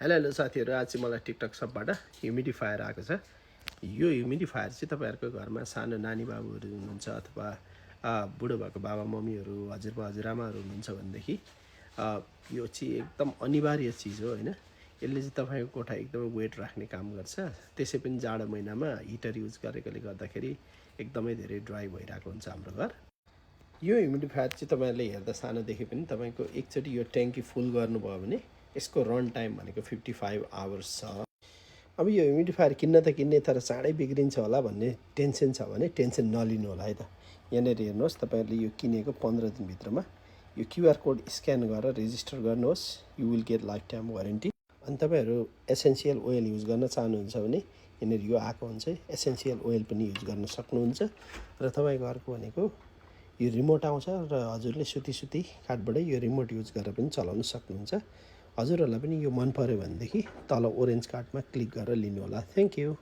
Hello साथीहरू, आज चाहिँ मलाई टिकटक सबबाट ह्युमिडिफायर आएको छ। यो ह्युमिडिफायर चाहिँ तपाईँहरूको घरमा सानो नानी बाबुहरू हुनुहुन्छ अथवा बुढो भएको बाबा मम्मीहरू, हजुरबा हजुरआमाहरू हुनुहुन्छ भनेदेखि यो चाहिँ एकदम अनिवार्य चिज हो होइन। यसले चाहिँ तपाईँको कोठा एकदमै वेट राख्ने काम गर्छ। त्यसै पनि जाडो महिनामा हिटर युज गरेकोले गर्दाखेरि एकदमै धेरै ड्राई भइरहेको हुन्छ हाम्रो घर। यो ह्युमिडिफायर चाहिँ तपाईँहरूले हेर्दा सानो देखे पनि तपाईँको एकचोटि यो ट्याङ्की फुल गर्नुभयो भने यसको रन टाइम भनेको 55 आवर्स छ। अब यो ह्युमिडिफायर किन्न त किन्ने, तर चाँडै बिग्रिन्छ होला भन्ने टेन्सन छ भने टेन्सन नलिनु होला है त। यहाँनिर हेर्नुहोस्, तपाईँहरूले यो किनेको 15 दिनभित्रमा यो क्युआर कोड स्क्यान गरेर रेजिस्टर गर्नुहोस्। You will get lifetime warranty. अनि तपाईँहरू एसेन्सियल ओइल युज गर्न चाहनुहुन्छ भने यहाँनिर यो आएको हुन्छ, एसेन्सियल ओइल पनि युज गर्न सक्नुहुन्छ। र तपाईँको अर्को भनेको यो रिमोट आउँछ र हजुरले सुती काठबाटै यो रिमोट युज गरेर पनि चलाउन सक्नुहुन्छ। हजुरहरूलाई पनि यो मन पऱ्यो भनेदेखि तल ओरेन्ज कार्डमा क्लिक गरेर लिनु होला। Thank you.